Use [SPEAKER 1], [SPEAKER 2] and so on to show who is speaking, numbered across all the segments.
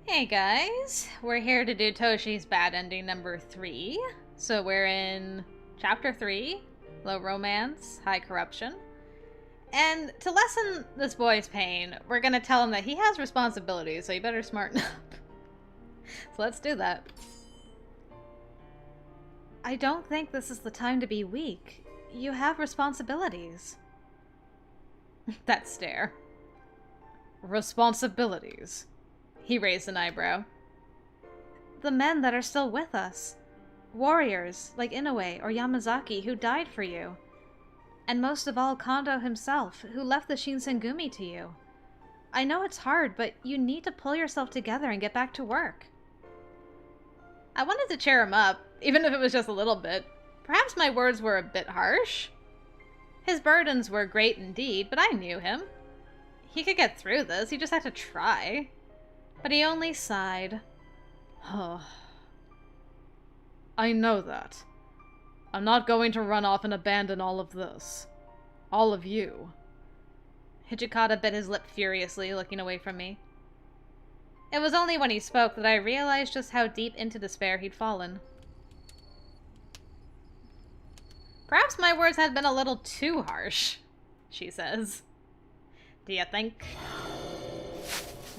[SPEAKER 1] Hey guys, we're here to do Toshi's bad ending number 3. So we're in chapter 3, low romance, high corruption. And to lessen this boy's pain, we're gonna tell him that he has responsibilities, so you better smarten up. So let's do that. I don't think this is the time to be weak. You have responsibilities. That stare. Responsibilities. He raised an eyebrow. The men that are still with us. Warriors, like Inoue or Yamazaki, who died for you. And most of all, Kondo himself, who left the Shinsengumi to you. I know it's hard, but you need to pull yourself together and get back to work. I wanted to cheer him up, even if it was just a little bit. Perhaps my words were a bit harsh. His burdens were great indeed, but I knew him. He could get through this, he just had to try. But he only sighed. I know that. I'm not going to run off and abandon all of this. All of you. Hijikata bit his lip furiously, looking away from me. It was only when he spoke that I realized just how deep into despair he'd fallen. Perhaps my words had been a little too harsh, she says. Do you think?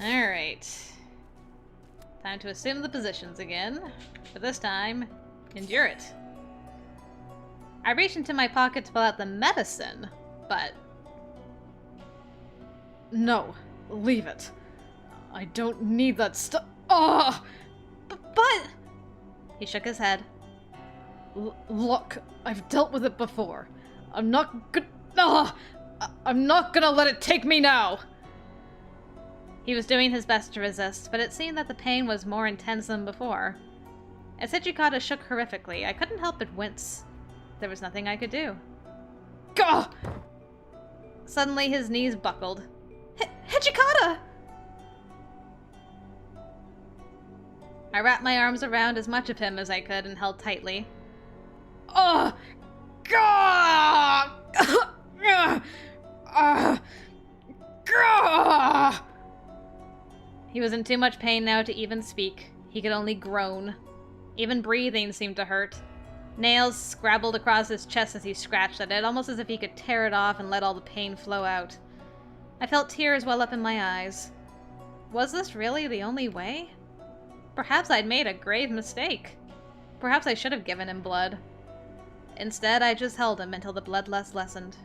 [SPEAKER 1] Alright. Time to assume the positions again. But this time, endure it. I reached into my pocket to pull out the medicine, but... No, leave it. I don't need that stuff. Oh! But... He shook his head. Look, I've dealt with it before. I'm not gonna let it take me now! He was doing his best to resist, but it seemed that the pain was more intense than before. As Hijikata shook horrifically, I couldn't help but wince. There was nothing I could do. Gah! Suddenly his knees buckled. Hijikata! I wrapped my arms around as much of him as I could and held tightly. Oh! Gah! Gah! He was in too much pain now to even speak. He could only groan. Even breathing seemed to hurt. Nails scrabbled across his chest as he scratched at it, almost as if he could tear it off and let all the pain flow out. I felt tears well up in my eyes. Was this really the only way? Perhaps I'd made a grave mistake. Perhaps I should have given him blood. Instead, I just held him until the bloodlust lessened.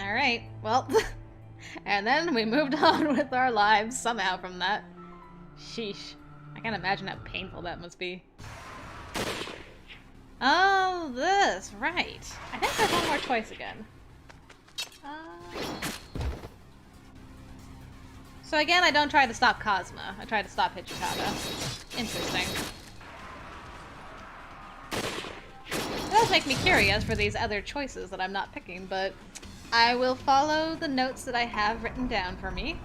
[SPEAKER 1] Alright, well, and then we moved on with our lives somehow from that. Sheesh. I can't imagine how painful that must be. Oh, this, right. I think there's one more choice again. So again, I don't try to stop Kazuma. I try to stop Hijikata. Interesting. It does make me curious for these other choices that I'm not picking, but I will follow the notes that I have written down for me.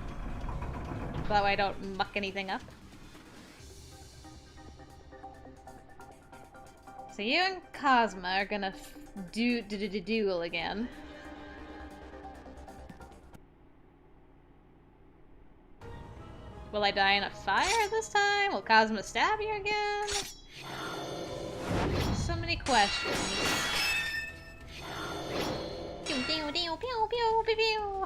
[SPEAKER 1] So that way I don't muck anything up. So you and Kazuma are gonna duel again. Will I die in a fire this time? Will Kazuma stab you again? So many questions. Pew, pew, pew, pew, pew, pew, pew.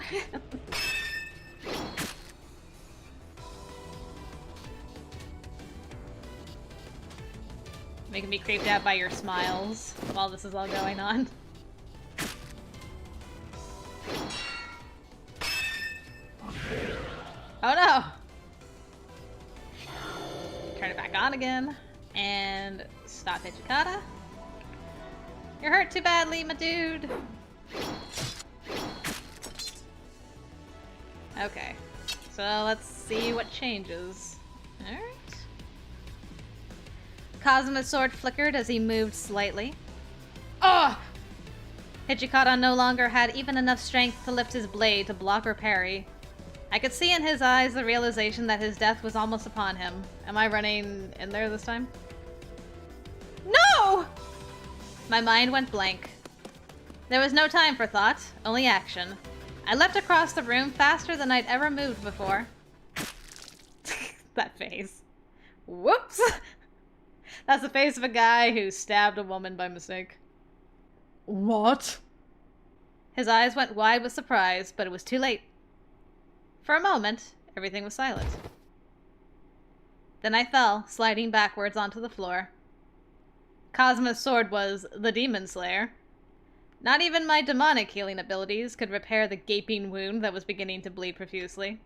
[SPEAKER 1] Making me creeped out by your smiles while this is all going on. Oh no! Turn it back on again. And stop Hijikata. You're hurt too badly, my dude. Okay. So let's see what changes. Alright. Kazuma's sword flickered as he moved slightly. Ugh! Hijikata no longer had even enough strength to lift his blade to block or parry. I could see in his eyes the realization that his death was almost upon him. Am I running in there this time? No! My mind went blank. There was no time for thought, only action. I leapt across the room faster than I'd ever moved before. That face. Whoops! That's the face of a guy who stabbed a woman by mistake.
[SPEAKER 2] What?
[SPEAKER 1] His eyes went wide with surprise, but it was too late. For a moment, everything was silent. Then I fell, sliding backwards onto the floor. Cosmo's sword was the Demon Slayer. Not even my demonic healing abilities could repair the gaping wound that was beginning to bleed profusely.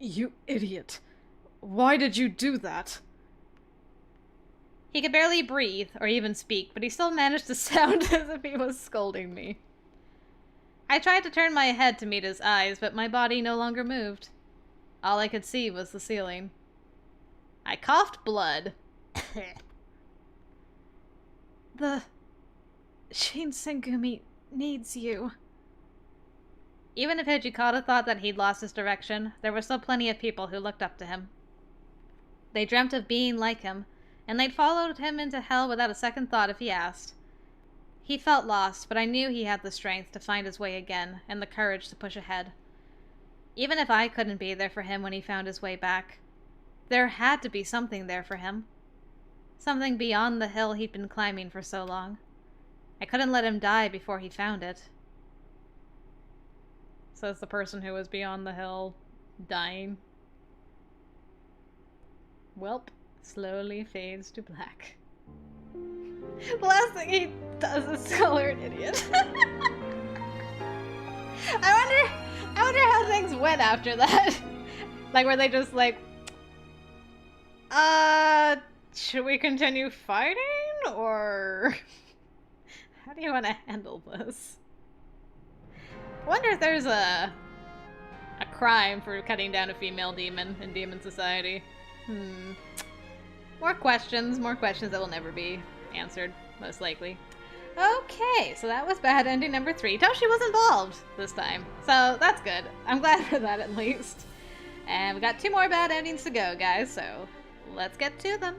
[SPEAKER 2] You idiot. Why did you do that?
[SPEAKER 1] He could barely breathe or even speak, but he still managed to sound as if he was scolding me. I tried to turn my head to meet his eyes, but my body no longer moved. All I could see was the ceiling. I coughed blood.
[SPEAKER 2] The Shinsengumi needs you.
[SPEAKER 1] Even if Hijikata thought that he'd lost his direction, there were still plenty of people who looked up to him. They dreamt of being like him, and they'd followed him into hell without a second thought if he asked. He felt lost, but I knew he had the strength to find his way again, and the courage to push ahead. Even if I couldn't be there for him when he found his way back, there had to be something there for him. Something beyond the hill he'd been climbing for so long. I couldn't let him die before he found it. Says the person who was beyond the hill, dying. Welp slowly fades to black. The last thing he does is call her an idiot. I wonder how things went after that. Like, were they just like, should we continue fighting? Or how do you want to handle this? I wonder if there's a crime for cutting down a female demon in demon society. More questions that will never be answered, most likely. Okay, so that was bad ending number 3. Toshi was involved this time, so that's good. I'm glad for that at least. And we got 2 more bad endings to go, guys, so let's get to them.